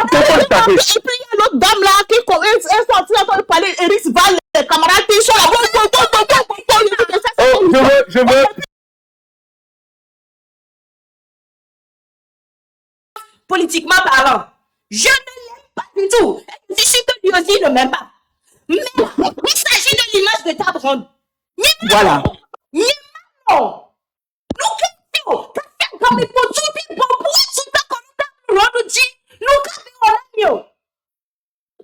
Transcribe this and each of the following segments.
Et puis il y a l'autre dame là qui est sortie en train de parler, Eris Val, les camarades, ils sont là. Je veux. Politiquement parlant, je ne l'aime pas du tout. Je suis que lui aussi ne m'aime pas. Mais il s'agit de l'image de ta blonde. Voilà.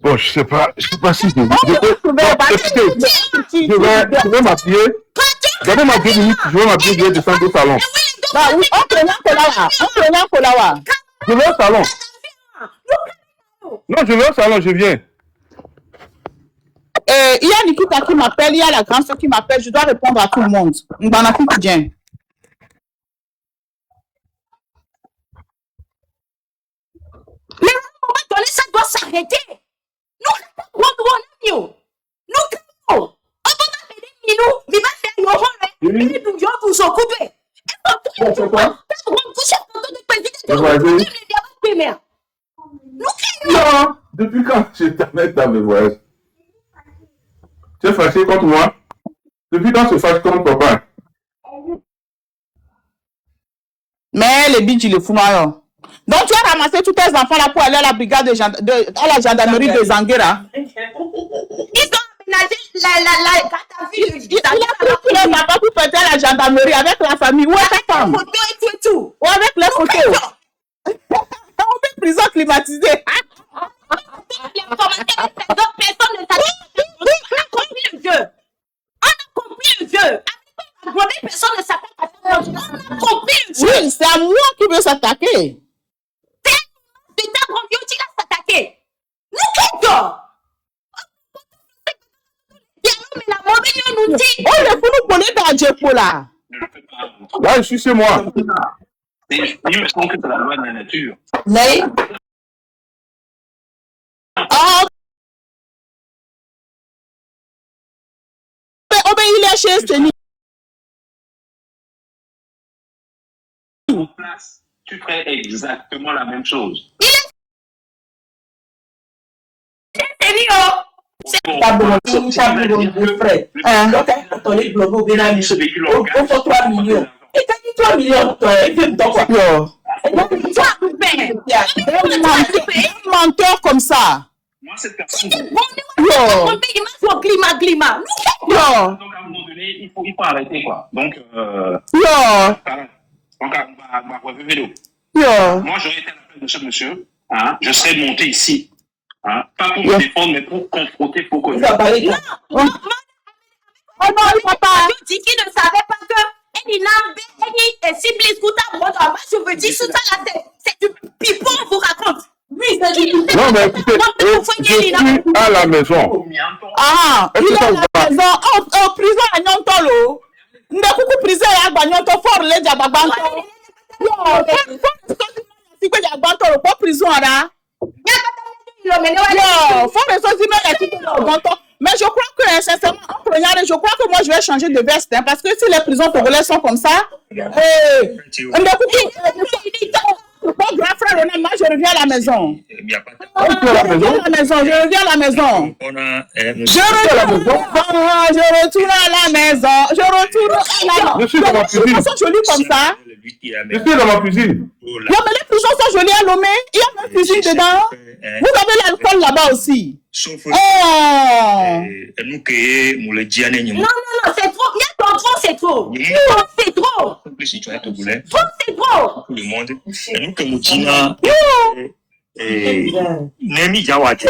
Bon, je sais pas si je vais m'appuyer. Donnez-moi 2 minutes, je vais m'appuyer, je vais descendre au salon. Je vais au salon. Non, je vais au salon, je viens. Il y a Nikita qui m'appelle, il y a la grande soeur qui m'appelle, je dois répondre à tout le monde. Mbanaku Kidjen. Mais à un moment donné, ça doit s'arrêter. Non, depuis quand je t'amène dans mes voyages? Tu es fâché contre moi? Depuis quand je fâche contre papa? Mais les bitches, il est fou, alors. Donc, tu as ramassé tous tes enfants là pour aller à la brigade à la gendarmerie de Zanguera. Ils ont aménagé la cataville. Il a pris tous les enfants pour péter à la gendarmerie avec la famille. Où est ta femme? Et tout. Ou avec les photos. On fait prison climatisée. Personne ne s'attend. On a compris le jeu. Personne ne s'attaque à ça. On a compris le jeu. Oui, c'est à moi qui veux s'attaquer. C'est ta grande qui va s'attaquer. Nous, oh, le fou nous connaît dans Djepo là. Là, je suis chez moi. Il me semble que c'est la loi de la nature. Mais. Oh. Il est chez Steny. En place, tu ferais exactement la même chose. Menteur comme ça. Moi, cette personne. Climat. Donc, à un moment donné, il faut arrêter, quoi. Donc, moi, j'aurais été à la place de ce monsieur. Hein, je serais monté ici. Hein, pas pour me défendre, mais pour confronter Foucault. Non, papa. Tu dis qu'il ne savait pas que Elina cible Scouta, je veux dire, tout ça là, c'est du pipeau, on vous raconte. Oui, c'est du pipeau. Non, mais écoutez, je suis à la maison. Ah, il est à la maison. En prison à Nyontolo. Ne coucou prison à Nyonto fort les Diababanto. Si que Diabanto, pas prison là. Non, faut raison mais je crois que sincèrement, je crois que moi je vais changer de veste hein, parce que si les prisons togolaises sont comme ça, mon grand frère, moi je reviens à la maison. Je reviens à la maison. Je retourne à la maison. Je suis dans ma cuisine. Ils sont jolis comme ça. Je suis dans ma cuisine. Non, mais les prisons sont jolies à Lomé. Il y a même cuisine dedans. Vous avez l'alcool là-bas aussi. Non, c'est trop. Il y a ton trop, c'est trop. C'est trop. C'est trop. Tout le monde. Et nous que nous disons, Nemi Jawati.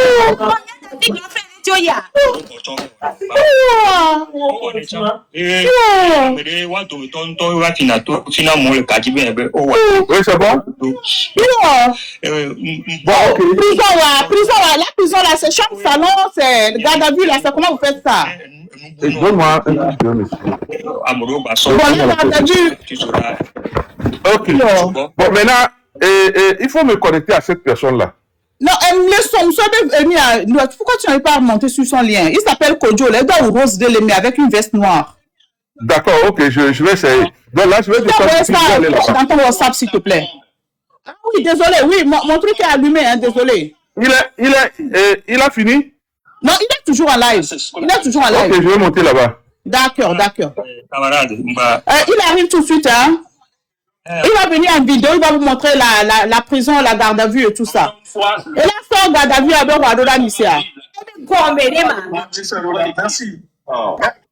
Oui, c'est bon. La prison là, c'est chambre salon, c'est garde à vue là, c'est comment vous faites ça? Donne-moi un petit peu, monsieur. Ok. Bon, maintenant, il faut me connecter à cette personne-là. Non, pourquoi tu n'arrives pas à remonter sur son lien? Il s'appelle Kojo, il doit au rose de l'aimer avec une veste noire. D'accord, ok, je vais essayer. Donc là, je vais te dans ton WhatsApp, s'il te plaît. Ah oui, désolé, oui, mon truc est allumé, hein, désolé. Il a fini? Non, il est toujours en live. Il est toujours en live. Ok, je vais monter là-bas. D'accord, d'accord. Camarade, Il arrive tout de suite, hein. Il va venir en vidéo, il va vous montrer la prison, la garde à vue et tout ça. Et là, son garde à vue avec Wadoda Nissia. Merci.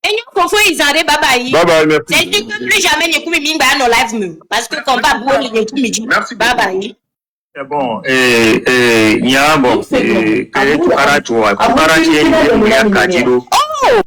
Et nous, confond, ils en bye bye. Bye bye, merci. C'est dit que plus jamais les coups m'y dans nos lives, parce que quand va boire les coups m'y Merci. bye bye. c'est bon. Il y a bon. Que tu parates, tu vois. Parates, il y a Kadiro. Oh!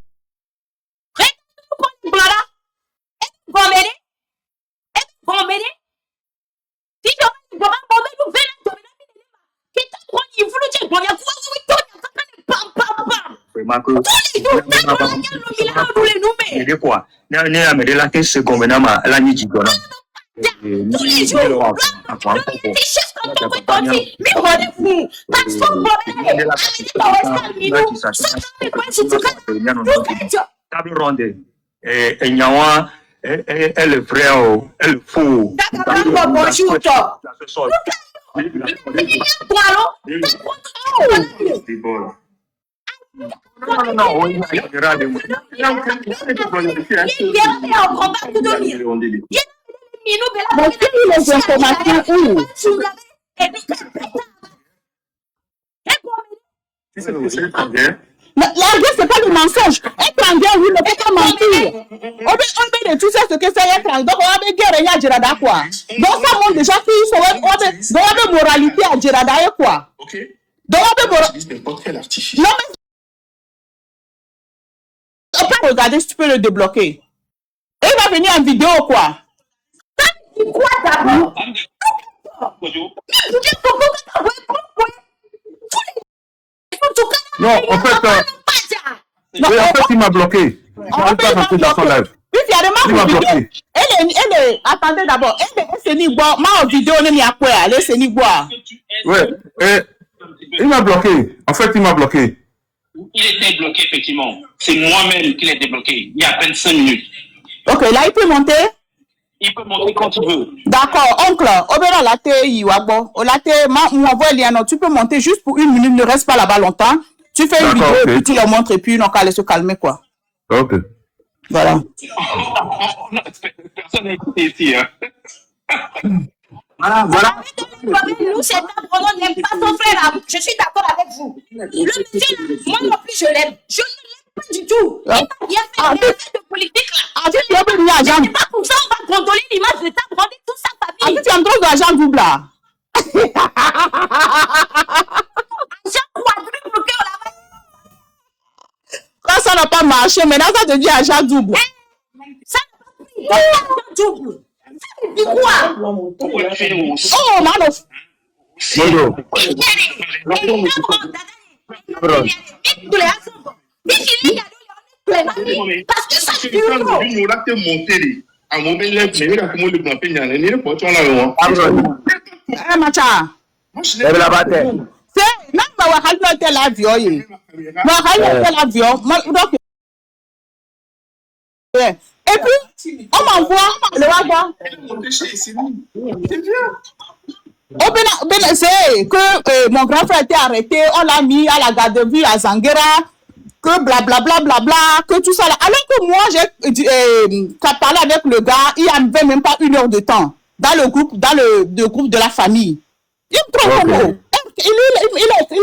Il quoi? Ne amène la tête seconde nama la nuit du gona. Tous les jours, des chefs quand on peut compter, mais rendez-vous, parce qu'on va aller elle est vraie, elle est faux. Mais les informations où? La guerre, c'est pas le mensonge. Être en guerre, oui, ne peut pas mentir. On met de tout ça, ce que c'est être en guerre. Donc, on va guerre et il y a Djerada, quoi. Donc, ça montre déjà qu'il faut avoir moralité à Djerada, quoi. Ok. Donc, on va moralité. Non, mais. On peut regarder si tu peux le débloquer. Et il va venir en vidéo, quoi. Quoi d'abord? Non, en fait, il m'a bloqué. Il m'a bloqué. Attendez d'abord. Ouais, il m'a bloqué. En fait, il m'a bloqué. Il était bloqué, effectivement. C'est moi-même qui l'ai débloqué. Il y a à peine 5 minutes. Ok, là, il peut monter. Il peut monter quand il veut. D'accord, oncle. Tu peux monter juste pour 1 minute, ne reste pas là-bas longtemps. Tu fais une vidéo, et puis tu leur montres, et puis ils n'ont qu'à aller se calmer, quoi. Ok. Voilà. Personne n'a écouté ici. Hein. Voilà. Nous, c'est on n'aime pas son frère. Je suis d'accord avec vous. Le monsieur, moi non plus, je l'aime. Je ne l'aime pas du tout. Il n'a rien fait de politique là. C'est pas pour ça on va contrôler l'image de ta grande et toute sa famille. Tu as trop d'argent double là. Argent quadruple que on a. Quand ça n'a pas marché, maintenant ça te dit argent double. Ça n'a pas pris. Double. Ça dit quoi? Oh, Manof. Bonjour. Parce que ça c'est un peu là que monter à mon bel mais il a comment le grand peignant il est pas là Eh macha. Elle la bataille. C'est non mais wa hallo tel avion yi. Wa hallo tel avion. Donc et puis on m'envoie le wagon. C'est que mon grand frère était arrêté, on l'a mis à la garde de vue à Zanguera, que blablabla, que tout ça là. Alors que moi, j'ai parlé avec le gars, il n'y avait même pas 1 heure de temps dans le groupe de la famille. Il me trompe okay. Il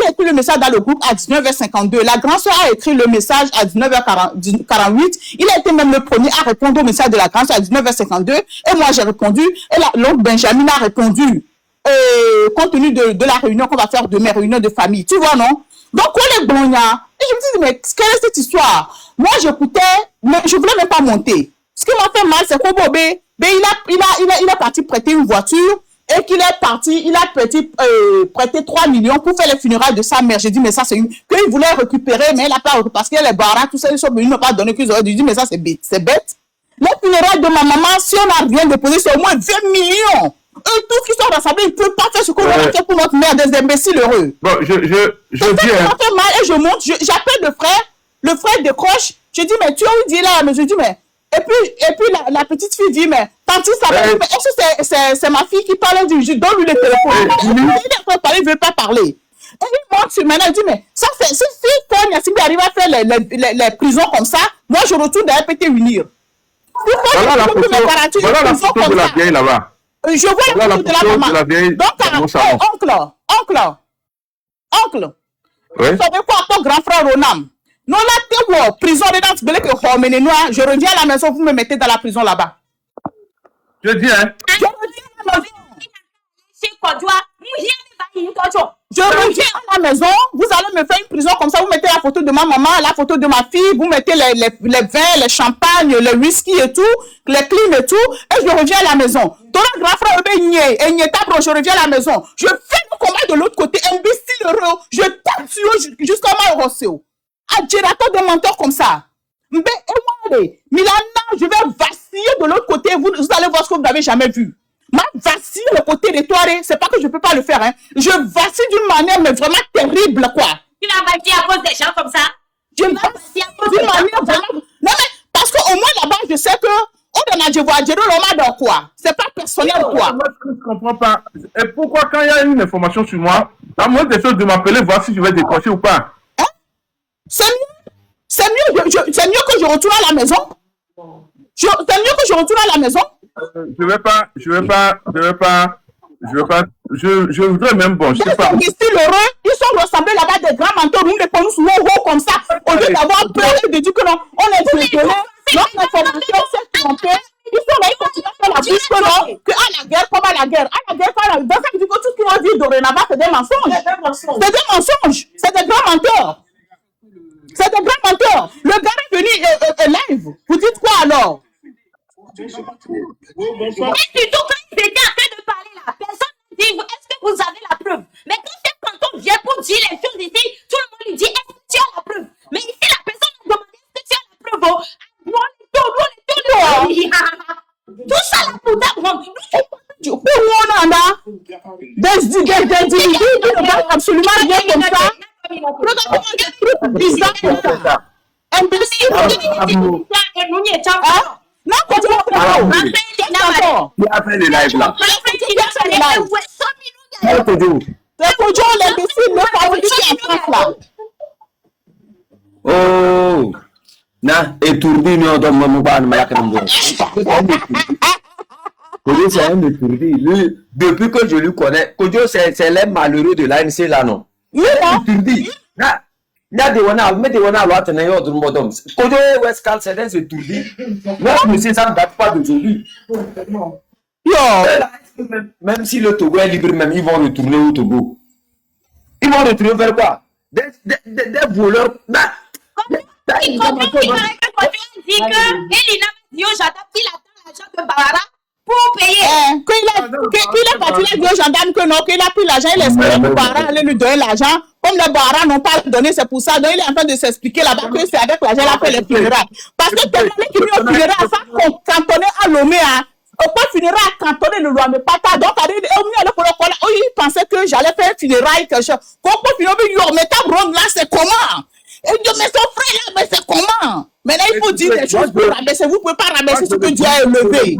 a écrit le message dans le groupe à 19h52. La grande soeur a écrit le message à 19h48. Il a été même le premier à répondre au message de la grande soeur à 19h52. Et moi, j'ai répondu. Et l'autre Benjamin a répondu. Compte tenu de la réunion qu'on va faire demain, réunion de famille. Tu vois, non? Donc, on est bon, et je me dis, mais quelle est cette histoire? Moi, j'écoutais, mais je voulais même pas monter. Ce qui m'a fait mal, c'est qu'au Bobé, il est parti prêter une voiture et qu'il est parti, il a prêté 3 millions pour faire les funérailles de sa mère. J'ai dit, mais ça, c'est une... qu'il voulait récupérer, mais il n'a pas récupéré parce qu'il y a les barras, tout ça, ils n'ont pas donné qu'ils auraient dit, mais ça, c'est bête. C'est bête. Les funérailles de ma maman, si on n'a rien déposé, c'est au moins 20 millions. Eux, tous qui sont rassemblés, ils ne peuvent pas faire ce qu'on a fait pour notre mère, des imbéciles heureux. Bon, je dis... Ça fait mal et je monte, j'appelle le frère décroche, je dis, mais tu as dit là, mais je dis, mais Et puis la petite fille dit, mais tantine, ça va, mais est-ce que c'est ma fille qui parle du jus? Donne-lui le téléphone. Il est en train de parler, il ne veut pas parler. Et il monte sur maintenant, il dit, mais ça, c'est si Paul Yacine arrive à faire les prisons comme ça, moi, je retourne dans RPT unir. Voilà la photo de la vieille là-bas. Je vois la photo de la maman. Donc, oncle, vous savez quoi, ton grand frère Ronam? Non, là, t'es prison dedans, tu veux que je reviens à la maison, vous me mettez dans la prison là-bas. Je dis, hein? Je reviens à la maison. Je reviens à la maison, vous allez me faire une prison comme ça, vous mettez la photo de ma maman, la photo de ma fille, vous mettez les vins, les champagnes, le whisky et tout, les clims et tout, et je reviens à la maison. Ton grand frère, je reviens à la maison. Je fais le combat de l'autre côté, imbécile heureux, je tape sur jusqu'à ma rosseo. Adjirato de menteur comme ça. Milana, je vais vaciller de l'autre côté, vous allez voir ce que vous n'avez jamais vu. Ma vacille le côté de toi, c'est pas que je peux pas le faire, hein. Je vacille d'une manière, mais vraiment terrible, quoi. Tu vas vaciller à cause des gens comme ça? Je vacille d'une manière vraiment... Non, mais parce qu'au moins là-bas, je sais que on a dit, quoi. C'est pas personnel, quoi. Moi, je ne comprends pas. Et pourquoi, quand il y a une information sur moi, la moindre des choses de m'appeler, voir si je vais décrocher ou pas? Hein? C'est mieux que je retourne à la maison. C'est mieux que je retourne à la maison. Je voudrais même, bon, je sais pas. Ils sont ressemblés là-bas des grands menteurs, nous les connaissons souvent comme ça, au lieu d'avoir peur et de dire que non, on est désolé, notre information s'est trompée. Ils sont là, ils continuent à faire la bouche que non, que à la guerre, comme à la guerre, dans ça veut dire que tout ce qu'ils ont dit dorénavant, c'est des mensonges. C'est des mensonges, c'est des grands menteurs. C'est des grands menteurs. Le gars est venu live. Vous dites quoi alors? Mais surtout quand ils étaient en train de parler là, personne ne dit est-ce que vous avez la preuve? Mais quand on vient pour dire les choses ici, tout le monde lui dit est-ce que tu as la preuve? Mais ici la personne a demandé est-ce que tu as la preuve? Tout ça là pour d'abord. Absolument rien comme ça. Bizarre. Non, continue. Qui a fait le live là? Oh, na étourdi non donc mon ban malakam bon. Kojo c'est un étourdi. Depuis que je lui connais, Kojo c'est l'un malheureux de l'ANC là non. Étourdi. Na de wana mais de wana loi tenait autre modom. Kojo Westcal c'est un étourdi. Notre monsieur ça ne date pas d'aujourd'hui. Même si le Togo est libre, même ils vont retourner au Togo. Ils vont retourner vers quoi? Des voleurs. Il comprend qu'il paraît que quand tu dis que Elina dit aux gendarmes qu'il attend l'argent de Barbara pour payer. Qu'il est parti, il a dit aux gendarmes que non, qu'il a pris l'argent, il espérait que Barbara allait lui donner l'argent. Comme les Barbara n'ont pas donné, c'est pour ça. Donc il est en train de s'expliquer là-bas que c'est avec l'argent qu'il a fait les funérailles. Parce que tellement qu'il y a funérailles, ça cantonné à Lomé, au point funérailles à cantonner le roi, mais pas tard. Donc, il pensait que j'allais faire funérailles, quelque chose. Quand funérailles, mais ta bronze là, c'est comment? Et Dieu, mais son frère là, mais c'est comment? Maintenant, il faut dire des choses pour rabaisser. Vous ne pouvez pas rabaisser ce que Dieu a élevé.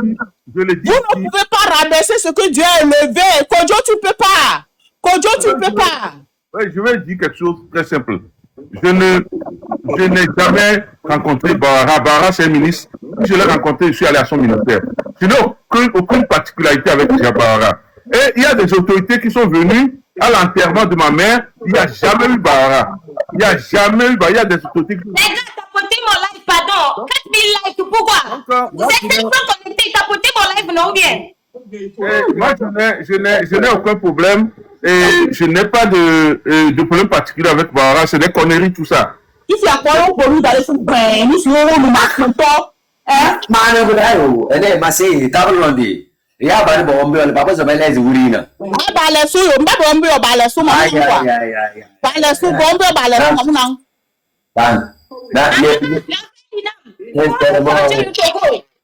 Vous ne pouvez pas rabaisser ce que Dieu a élevé. Kodjo, tu ne peux pas. Kodjo, tu ne peux pas. Oui, je vais dire quelque chose de très simple. Je n'ai jamais rencontré Barbara. Barbara, c'est un ministre. Si je l'ai rencontré, je suis allé à son ministère. Je n'ai aucune particularité avec Barbara. Et il y a des autorités qui sont venues à l'enterrement de ma mère. Il n'y a jamais eu Barbara. Il n'y a jamais eu Barbara. Il y a des autorités qui... Les gars, t'as poté mon live, pardon. 4000 likes, pourquoi? Vous êtes tellement connectés, t'as poté mon live, non bien? Moi, je n'ai aucun problème. Et je n'ai pas de problème particulier avec Barbara. C'est des conneries, tout ça. Ici, à quoi on peut nous aller sur le bain? Nous sommes nous marquons pas. Hein? Elle est massée, t'as relondi. Il y a pas de bombe, le papa s'appelle les Ourina. Ah, bah, les sous, on va bomber, bah, les sous, aïe. Bah, les sous, bomber, bah, les sous, non.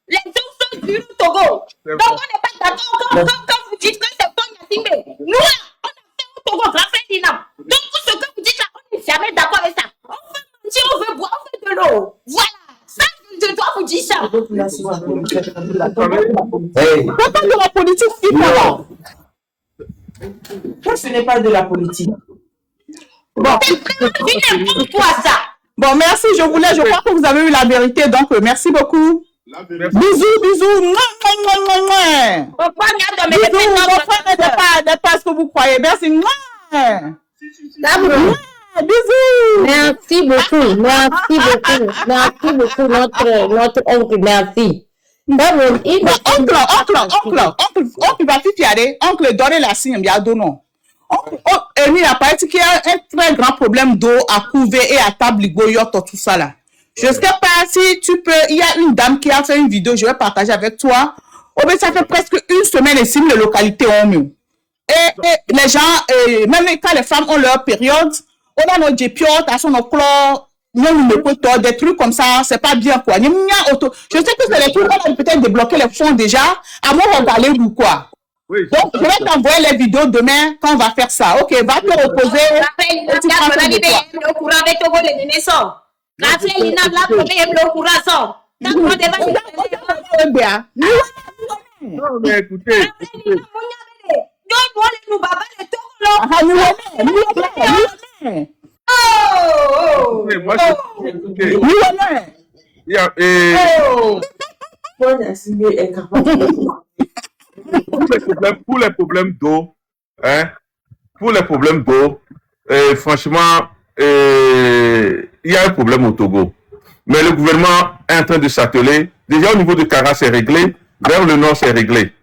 Les deux sont du Togo. Donc, on n'est pas d'accord quand vous dites que c'est pas Yacine. Nous, là, on a fait au Togo, Raphaël Dinam. Donc, ce que vous dites là, on n'est jamais d'accord avec ça. On veut manger, on veut boire, on veut de l'eau. Voilà. Ça, je dois vous dire ça. Hey, C'est pas de la politique, c'est pas là. Ce n'est pas de la politique. Bon. N'importe quoi ça. Bon, merci, je crois que vous avez eu la vérité, donc merci beaucoup. Bisous, bisous. Mouah, mouah, mouah, mouah, mouah. Pourquoi il y a de mes Bisous, mon frère n'est pas ce que vous croyez. Merci. Mouah. Mouah, bisous. Merci beaucoup, notre oncle, merci. Oncle va filer, oncle donner la signe, bien donner. Il a pas dit qu'il y a un très grand problème d'eau à couver et à table, tout ça là. Je sais pas si tu peux, il y a une dame qui a fait une vidéo, je vais partager avec toi. Oh, mais ça fait presque une semaine ici, les localités ont mieux. Et les gens, même quand les femmes ont leur période, on a nos dépiotes, à son chlore, des trucs comme ça, c'est pas bien quoi. Je sais que c'est les trucs, on a peut-être débloqué les fonds déjà, à moi regarder ou quoi. Oui, Donc, je vais t'envoyer les vidéos demain quand on va faire ça. Ok, va te reposer. Et tu prends soin de toi. non, mais écoutez. Écoutez, moi, écoutez, il y a, pour les problèmes d'eau, hein, franchement, il y a un problème au Togo. Mais le gouvernement est en train de s'atteler. Déjà au niveau de Kara, c'est réglé. Vers le nord, c'est réglé.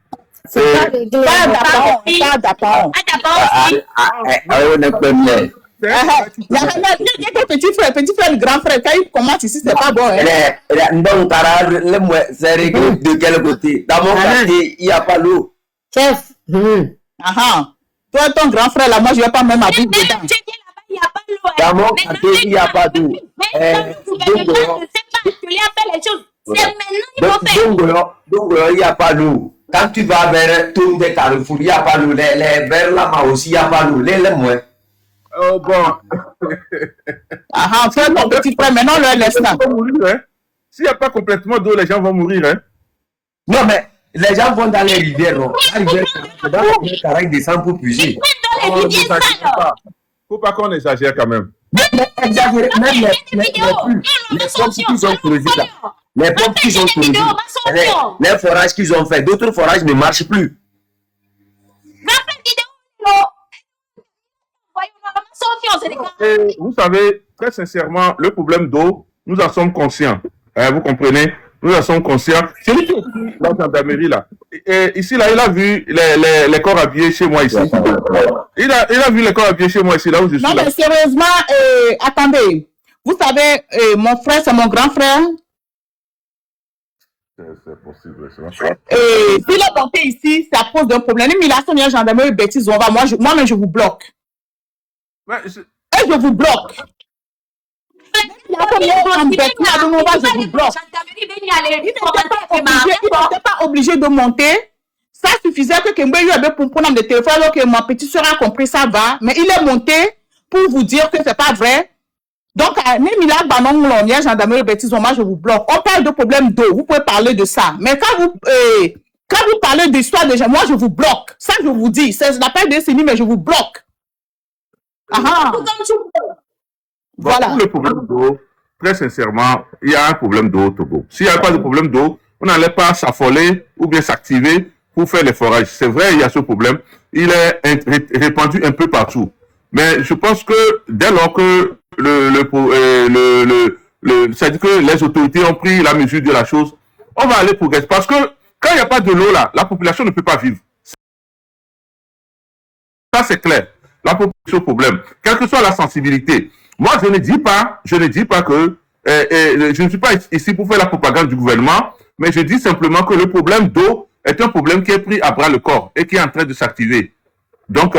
Petit frère, le grand frère, quand il commence ici, c'est pas bon. donc, Kara, c'est réglé de quel côté? Dans mon quartier, il n'y a pas l'eau. Chef. Toi, ton grand frère, là, moi, je ne vais pas même habiter dedans. Dans mon quartier, il n'y a pas d'eau. Donc, il n'y a pas d'eau. Quand tu vas vers tout des carrefours, il n'y a pas d'eau. Vers là-bas aussi, il n'y a pas d'eau. Les moins. Oh bon. Frère, ton petit frère, maintenant, le laisse là. S'il n'y a pas complètement d'eau, les gens vont mourir. Hein? Non, mais les gens vont dans les rivières. Non? La rivière, dans les Caraïbes, descendent pour puiser. Il ne faut pas qu'on exagère quand même. Mais exagérer, même les pompes qu'ils ont creusées là. Les pompes qu'ils ont creusées, les forages qu'ils ont fait, d'autres forages ne marchent plus. Et vous savez, très sincèrement, le problème d'eau, nous en sommes conscients. Vous comprenez? Nous en sommes conscients. C'est lui qui est la gendarmerie là. Et ici, là, il a vu les corps habillés chez moi ici. Il a vu les corps habillés chez moi ici, là où je suis. Non, mais sérieusement, attendez. Vous savez, mon frère, c'est mon grand frère. C'est possible, s'il est monté ici, ça pose un problème. Il a son gendarmerie bêtise, on va. Moi-même, je vous bloque. Mais Et je vous bloque. Il n'était pas obligé de monter. Ça suffisait que Kembe avait pour prendre le téléphone alors que mon petit soeur a compris ça va. Mais il est monté pour vous dire que c'est pas vrai. Donc, gendarmerie bêtise, moi je vous bloque. On parle de problème d'eau, vous pouvez parler de ça. Mais quand vous parlez d'histoire de gens, moi je vous bloque. Ça je vous dis, c'est la peine de décennie, mais je vous bloque. Voilà. Pour le problème d'eau, très sincèrement, il y a un problème d'eau au Togo. S'il n'y a pas de problème d'eau, on n'allait pas s'affoler ou bien s'activer pour faire les forages. C'est vrai, il y a ce problème. Il est répandu un peu partout. Mais je pense que dès lors que c'est-à-dire que les autorités ont pris la mesure de la chose, on va aller progresser. Parce que quand il n'y a pas de l'eau là, la population ne peut pas vivre. Ça c'est clair. La population problème. Quelle que soit la sensibilité. Moi, je ne dis pas que je ne suis pas ici pour faire la propagande du gouvernement, mais je dis simplement que le problème d'eau est un problème qui est pris à bras le corps et qui est en train de s'activer. Donc,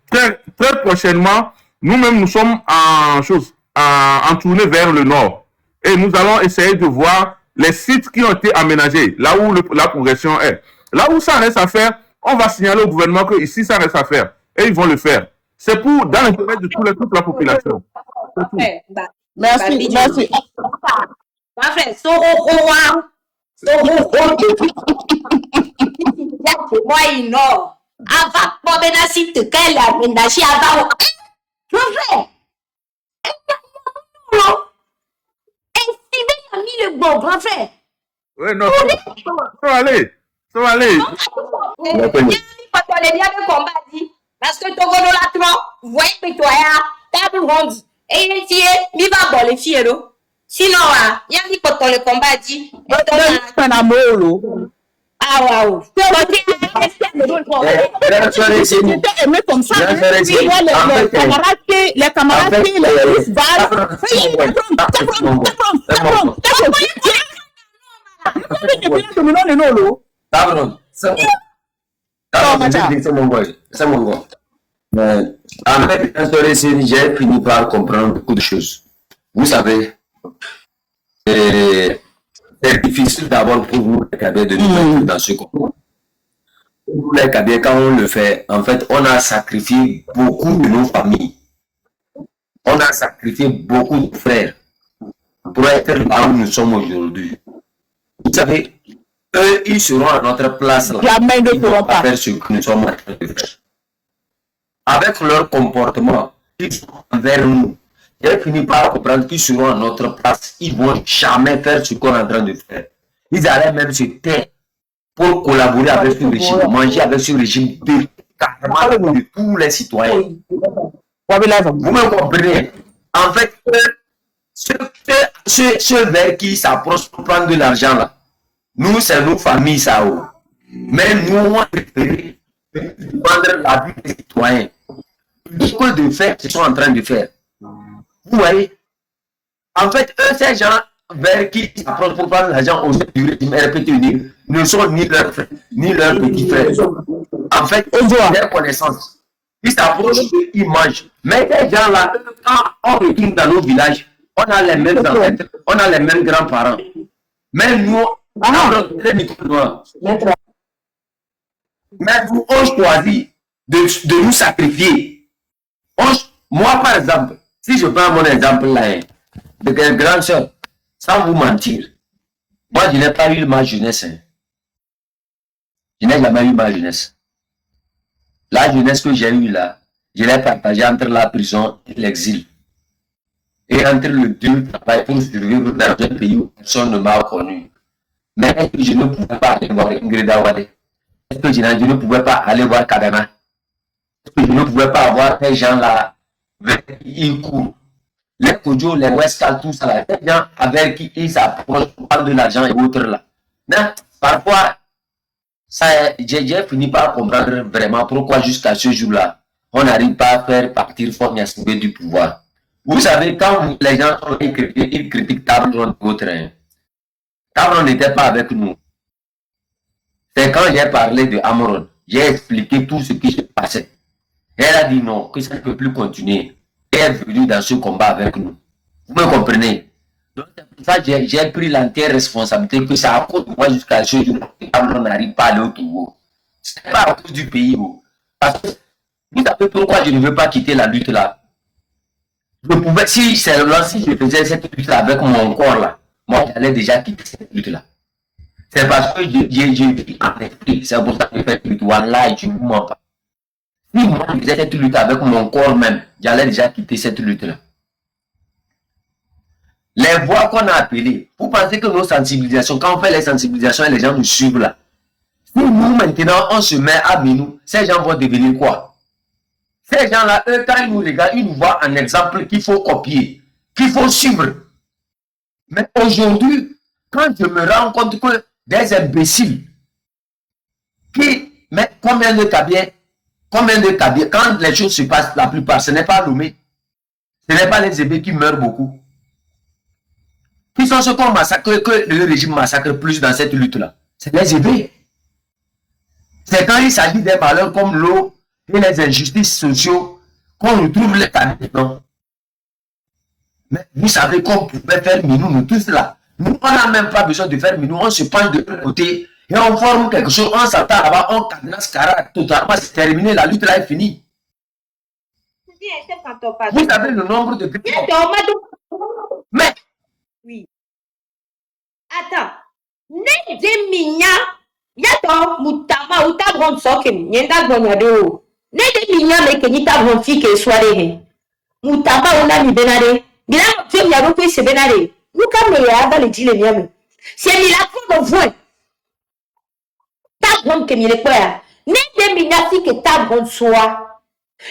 très prochainement, nous-mêmes, nous sommes en tournée vers le nord. Et nous allons essayer de voir les sites qui ont été aménagés, là où la progression est. Là où ça reste à faire, on va signaler au gouvernement que ici, ça reste à faire. Et ils vont le faire. C'est dans l'intérêt de toute la population. Merci. Ma frère, moi, il non. Ava, Bobena, si te qu'elle a mendachi, Ava, mon frère. Et si bien a mis le bon, grand frère. Oui, non, ça va aller. Ça va aller. Il y a pas de bien de combat dit. Parce que Togo la trop, voyez que toi, table ronde. Et il dit, va bon les filles, non? Sinon, il y a mis pas le combat dit. Un amour. Ah, waouh. J'étais aimé comme ça. Les camarades, les fils C'est mon gars. En fait, j'ai fini par comprendre beaucoup de choses. Vous savez, c'est difficile d'abord pour vous, les Kabyles, de nous mettre dans ce concours. Pour les Kabyles, quand on le fait, en fait, on a sacrifié beaucoup de nos familles. On a sacrifié beaucoup de frères pour être là où nous sommes aujourd'hui. Vous savez, eux, ils seront à notre place là. Jamais ne pourront pas faire ce que nous sommes en train de faire. Avec leur comportement, ils sont envers nous. J'ai fini par comprendre qu'ils seront à notre place. Ils ne vont jamais faire ce qu'on est en train de faire. Ils allaient même se taire pour collaborer avec ce régime, manger avec ce régime carrément de tous les citoyens. Vous me comprenez? En fait, ceux vers qui s'approchent pour prendre de l'argent là, nous, c'est nos familles, ça. Mais nous, on a préféré prendre la vie des citoyens. Ce que de faire, ce qu'ils sont en train de faire. Vous voyez? En fait, eux, ces gens vers qui s'approchent pour prendre l'argent au sein du régime RPT ne sont ni leurs frères, ni leurs petits frères. En fait, ils ont des connaissances. Ils s'approchent, ils mangent. Mais ces gens-là, quand on retourne dans nos villages, on a les mêmes ancêtres, on a les mêmes grands-parents. Mais nous, mais nous, on choisit de nous sacrifier. Moi, par exemple, si je prends mon exemple là, de grande soeur, sans vous mentir, moi, je n'ai pas eu ma jeunesse. Je n'ai jamais eu ma jeunesse. La jeunesse que j'ai eue là, je l'ai partagée entre la prison et l'exil. Et entre le deux travail pour survivre dans un pays où personne ne m'a connu. Mais est-ce que je ne pouvais pas aller voir Ingrid Awade? Est-ce que je ne pouvais pas aller voir Kadana? Est-ce que je ne pouvais pas avoir ces gens-là avec qui ils courent? Les Kodjo, les Wescal, tout ça là, ces gens avec qui ils s'approchent pour prendre de l'argent et autres là. Mais parfois, j'ai fini par comprendre vraiment pourquoi jusqu'à ce jour-là, on n'arrive pas à faire partir Fort Gnassingbé du pouvoir. Vous savez, quand les gens ils critiquent Tabron et autres, Tabron n'était pas avec nous. C'est quand j'ai parlé de Amoron, j'ai expliqué tout ce qui se passait. Elle a dit non, que ça ne peut plus continuer. Elle est venue dans ce combat avec nous. Vous me comprenez? Donc c'est pour ça que j'ai pris l'entière responsabilité que ça a cause de moi jusqu'à ce jour que Tabron n'arrive pas à aller au Togo. Ce n'est pas à cause du pays. Parce que vous savez pourquoi je ne veux pas quitter la lutte là? Je pouvais, si je faisais cette lutte-là avec mon corps là, moi j'allais déjà quitter cette lutte-là. C'est parce que j'ai vu en esprit, c'est pour ça que je fais cette lutte. Voilà, je ne vous mens pas. Si moi je faisais cette lutte avec mon corps même, j'allais déjà quitter cette lutte-là. Les voix qu'on a appelées, vous pensez que nos sensibilisations, quand on fait les sensibilisations et les gens nous suivent là, si nous maintenant on se met à Minou, ces gens vont devenir quoi? Ces gens-là, eux, quand ils nous regardent, ils nous voient un exemple qu'il faut copier, qu'il faut suivre. Mais aujourd'hui, quand je me rends compte que des imbéciles, mais combien de Kabyles, quand les choses se passent, la plupart, ce n'est pas Lomé, ce n'est pas les ébés qui meurent beaucoup. Qui sont ceux qu'on massacre, que le régime massacre plus dans cette lutte-là? C'est les ébés. C'est quand il s'agit des malheurs comme l'eau, et les injustices sociaux qu'on retrouve les Kabyles. Mais vous savez qu'on pouvait faire Minou, nous tous là. Nous, on n'a même pas besoin de faire Minou, on se penche de l'autre côté et on forme quelque chose, on s'attend là-bas, on cadenasse Karak, totalement, c'est terminé, la lutte là est finie. Vous savez le nombre de... Mais Attends. Ne de minya. Yato mutama uta bron sokem. Yenda gonado. Ne de minya me kenita bron fi ke soirée. Mutama una mi benade. Mila tu mi abo pe se benade. Luka me ya va le dire miam. C'est mi la fond de voix. Ta bron ke mi le quoi. Ne de minya fi ke ta bron soa.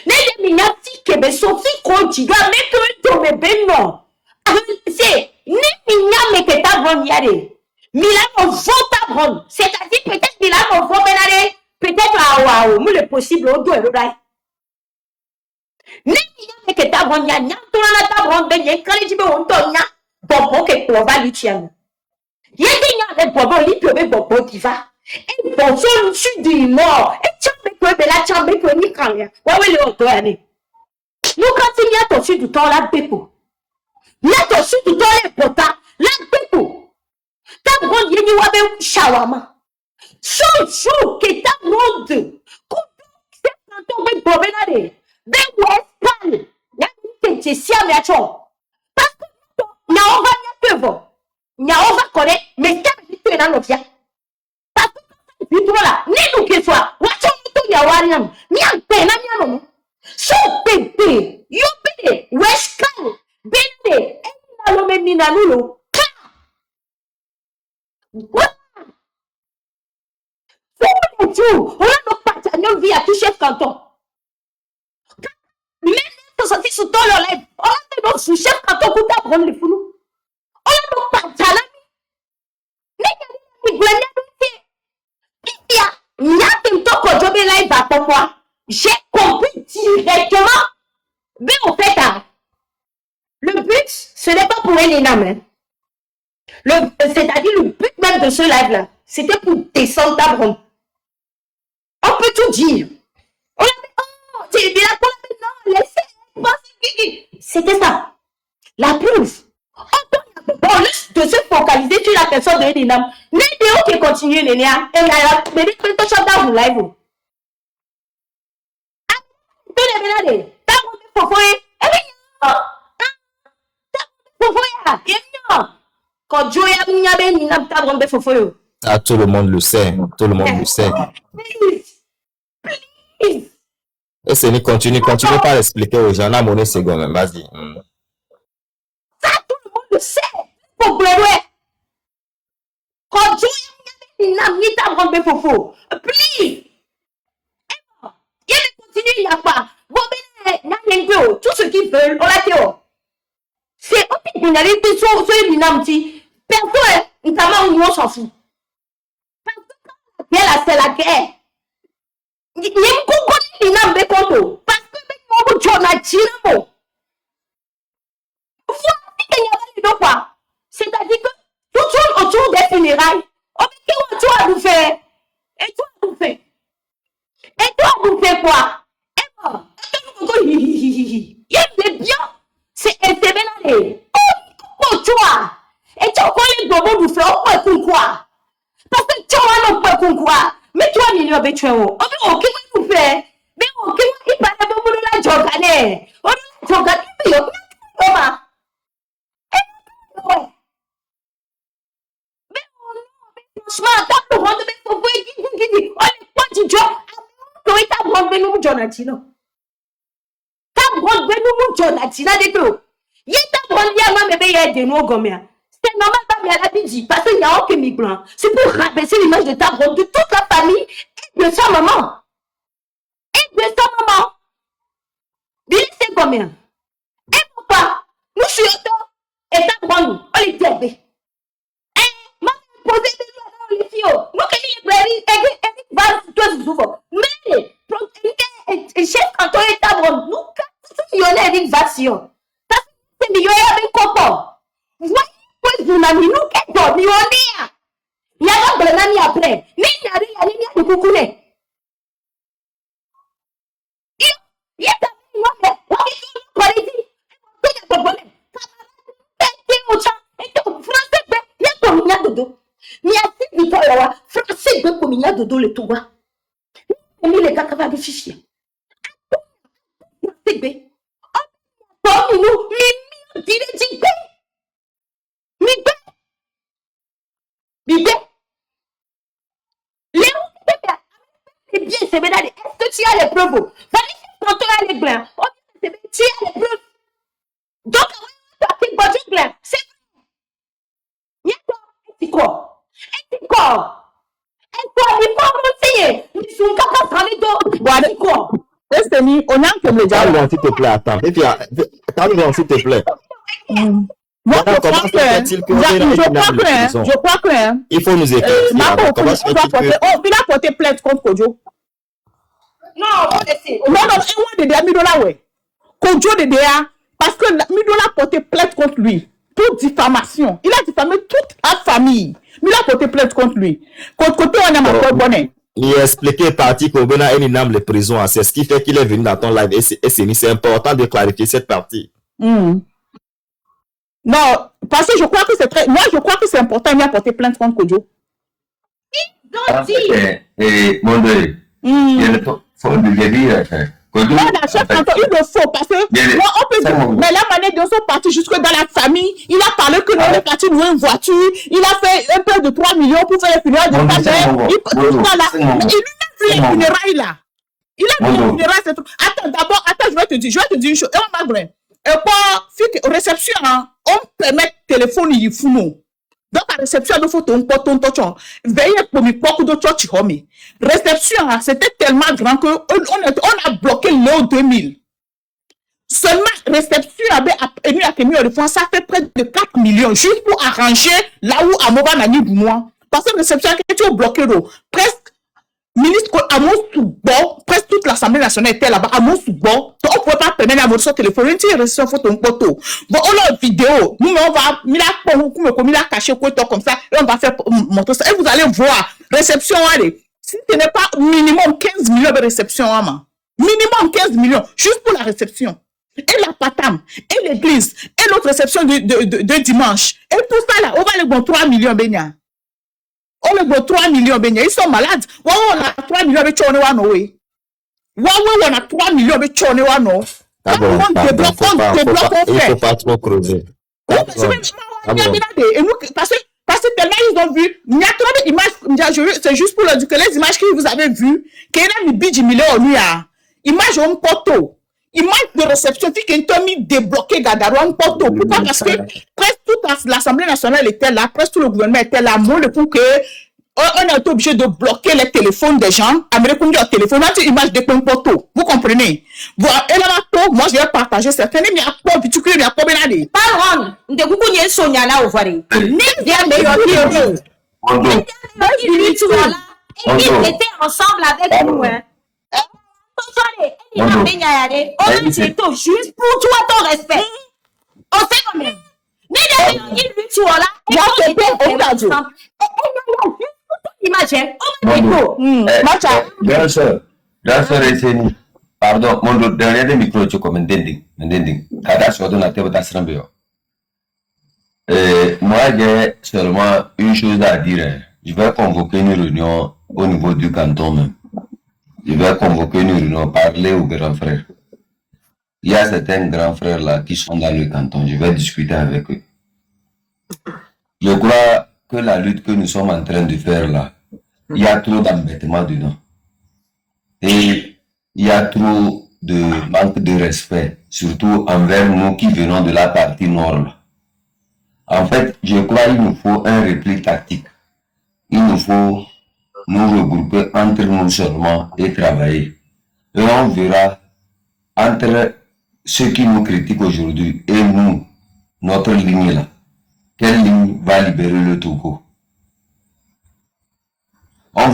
Ne de minya fi ke be so fi ko ti doit mettre to me benno. C'est ne minya me ke ta bron yade. Milan vota bon. C'est-à-dire peut-être Milan vota benade. Peut-être à waouh, le possible au dos et l'oreille. Ne minya me ke ta bron ya nya to na ta bron ben ye kali jibe on to nya. Bobo ke klova lutian. Yede nya le bobo li pe bobo diva. Et bon son su du mort. Et chambe ko be la chambe ko ni kan ya. Wa we le o to ani. Nous quand il y a ton su du temps la bepo. Là ton su du temps le pota la bepo. Ta bronde yeni wabe shawama. Chou que ta bronde. C'est quand on veut bobenade. Ben westal. Ya te sia me acho. Parce que na ova nya pevo. Nya ova kore mais ta tu na novia. Parce que tu là, ni nous que soit. Wacho tu ya wariam. Ni an pena mi no. So bébé, yo bébé, westal. Bébé, e na lo me mina nulo. On a nos partenaires vie à tout chef canton. Même si on sous ton lèvre, on a nos sous-chef canton pour t'apprendre les foulous. On a nos partenaires. J'ai compris directement. Mais en fait, le but, ce n'est pas pour Elena, mais. C'est-à-dire le but même de ce live-là, c'était pour descendre ta bronze. On peut tout dire. On a dit, oh, j'ai dit la colère, non, laissez, c'était ça. La preuve. Au lieu de se focaliser sur la personne de Elinam, Nédéo qui continue, Nénéa, et la médite que tu chantes dans le live. Ah, tu l'as bien allé. T'as monté pour foyer. Eh bien, pour foyer. Et bien, quand Joe a mis à Beninam, t'as monté pour foyer. Ah, tout le monde le sait. Tout le monde le sait. Please. Et c'est continue pas à expliquer aux gens. On a monnaie seconde, même. Vas-y. Ça, tout le monde le sait. Pour pleurer. Quand Joe a mis à Beninam, t'as monté pour foyer. Please. Il continue, il n'y a pas. Bon, ben, tout ce qu'ils veulent, on l'a fait. C'est un peu qu'on a été sur Elinam, personne, notamment, on s'en fout. C'est la guerre. Il y a beaucoup de gens qui ont parce que les gens qui ont c'est-à-dire que tout autour des funérailles, on dit toi à nous faire. Et toi à nous faire. Et toi à nous faire quoi? Et bon, il y a des biens, c'est intermédiaire. Oh, toi. Et tu vois les bobos nous faire, oh, quoi? Parce que tu vois non pas quoi. Mais toi, il y a des gens. Oh, mais ok, moi, nous fait. Mais ok, il parle de la jogane. On la jogane, mais yo, comment? Mais franchement, t'as le droit de mettre ton voix qui on est pas du job. Toi, t'as le droit de nous Jonathan. T'as le droit de nous Jonathan, des deux. Il y a ta bonne vie à moi, mais il y a des noms comme ça. C'est normal, pas bien la dit, parce qu'il n'y a aucun migrant. C'est pour rabaisser l'image de ta bronze, de toute la famille et de sa maman. Et de sa maman. Bien, c'est combien? Et papa, nous sommes et ta bronze, on les dit. Et moi, je posé des choses dans les filles. Nous, qui les mais, chef, quand on est ta bronze, nous, quand on est avec Vation, parce que c'est millionnaire avec copain. Voyez. Vous n'avez nous qu'à dormir, on est. Il y a pas de l'année après. Mais il y a rien de coucou. Il y a pas de problème. Il y a pas de problème. Il y a six victoires. Français de communion de dos le tout. Et les gars qui va fichier. C'est bé. Oh, nous, mais est-ce que tu as les preuves? Quand tu as les glands, tu as les preuves. Donc, c'est quoi? Calme-toi, s'il te plaît, attends. Calme-toi, s'il te plaît. Moi, je crois que, il faut nous éclaircir. il a porté plainte contre Kojo. Non, il a Midola, ouais. Kojo de DA, parce que Midola a porté plainte contre lui. Toute diffamation. Il a diffamé toute la famille. Mais il a porté plainte contre lui. Côté, on a ma bonne. Il a expliqué partie qu'on a une énorme les prisons. C'est ce qui fait qu'il est venu dans ton live et c'est important de clarifier cette partie. Non, parce que je crois que c'est très. Moi, je crois que c'est important de porter plainte contre Kojo. Il y a le faut le dire. Il le faut parce que mais la manière dont ils sont partis jusque dans la famille, il a parlé que nous est parti louer une voiture, il a fait un peu de 3 millions pour faire les funérailles de sa mère. Il a vu les funérailles là. Il a vu les funérailles. Attends, d'abord, je vais te dire une chose. Et pour réception, on permet téléphone il faut nous. Donc, la réception, il faut ton veiller pour me porter de tchotchi homme. Réception, c'était tellement grand que on a bloqué l'eau 2000. Seulement, réception ça fait près de 4 millions juste pour arranger là où Amoba n'a ni du mois. Parce que réception, quand tu as bloqué l'eau, presque ministre Amos Soubo, presque toute l'Assemblée nationale était là-bas. Amos Soubo, on ne pouvait pas permettre à votre téléphone. Une réception photo, une photo. Bon, on a une vidéo. Nous, on va, il a caché quoi comme ça, et on va faire montrer ça. Et vous allez voir, réception, allez. Si ce n'est pas minimum 15 millions de réception, minimum 15 millions, juste pour la réception. Et la patam, et l'église, et l'autre réception de dimanche. Et tout ça là, on va les bon 3 millions, Benya. On les bon 3 millions, Benya. Ils sont malades. On a 3 millions de tchone wano, oui. On a 3 millions de tchone wano. Il ne faut pas trop creuser. Parce que tellement ils ont vu, il y a trop d'images, c'est juste pour leur dire que les images que vous avez vues, qu'il y a une bidji million au nuit, image en poteau, image de réception, qui ont mis débloqué Gadaro en poteau. Pourquoi? Parce que presque toute l'Assemblée nationale était là, presque tout le gouvernement était là, pour que on a été obligé de bloquer les téléphones des gens. Américains ont téléphone, on a une image de poteau. Vous comprenez? Voilà, et là, moi, je vais partager certaines, mais il y a pas, puis tu crées, il y a pas bien allé. Pardon, de beaucoup de Sonia là, au voirie. N'est-ce meilleur que ils étaient ensemble avec nous, hein. Juste pour toi, ton respect. On sait quand même. Pardon, mon dernier micro, tu comme Ndending. Moi, j'ai seulement une chose à dire. Je vais convoquer une réunion au niveau du canton même. Je vais convoquer une réunion, parler aux grands frères. Il y a certains grands frères là qui sont dans le canton. Je vais discuter avec eux. Je crois que la lutte que nous sommes en train de faire là, il y a trop d'embêtements dedans. Et il y a trop de manque de respect, surtout envers nous qui venons de la partie nord là. En fait, je crois qu'il nous faut un repli tactique. Il nous faut nous regrouper entre nous seulement et travailler. Et on verra entre ceux qui nous critiquent aujourd'hui et nous, notre ligne là, quelle ligne va libérer le Togo.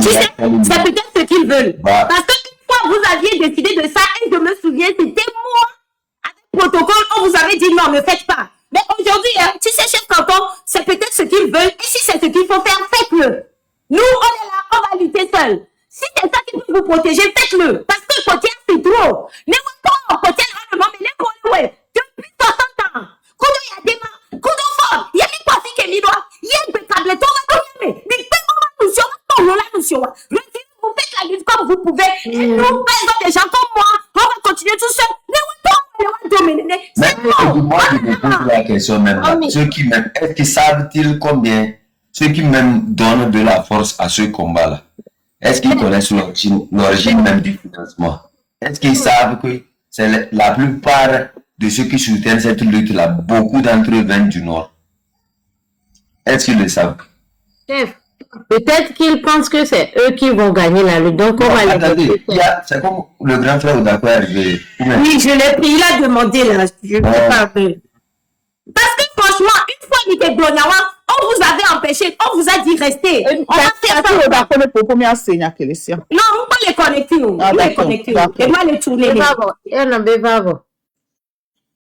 C'est peut-être ce qu'ils veulent. Parce que une fois vous aviez décidé de ça, et je me souviens, c'était moi, avec le protocole, on vous avait dit non, ne faites pas. Mais aujourd'hui, hein, si c'est chef canton, c'est peut-être ce qu'ils veulent. Et si c'est ce qu'il faut faire, faites-le. Nous, on est là, on va lutter seul. Si c'est ça qui peut vous protéger, faites-le. Parce que le côté, c'est trop. Les moutons, côté, mais les collègues, depuis 60 ans, quand il y a des mains, quand on forme, il y a des parties qui sont mis droit, il y a des câbles, mais vous faites la lutte comme vous pouvez. Et nous, par exemple, des gens comme moi, on va continuer tout seul. Moi, je me pose la question même. Ceux qui m'aiment, est-ce qu'ils savent-ils combien ceux qui même donnent de la force à ce combat-là? Est-ce qu'ils connaissent l'origine même du financement? Est-ce qu'ils savent que c'est la plupart de ceux qui soutiennent cette lutte-là, beaucoup d'entre eux viennent du Nord? Est-ce qu'ils le savent? Chef, peut-être qu'ils pensent que c'est eux qui vont gagner la lutte. Donc, on va les Attendez, c'est comme le grand frère Odako est arrivé. Oui, je l'ai pris. Il a demandé là. Je ne peux pas. Parce que franchement, une fois il était Blonyawa, on vous avait empêché, on vous a dit rester. On va faire ça. Non, Non, on va les connecter. On va les connecter. Et moi les tourner. Il y en a des vagons.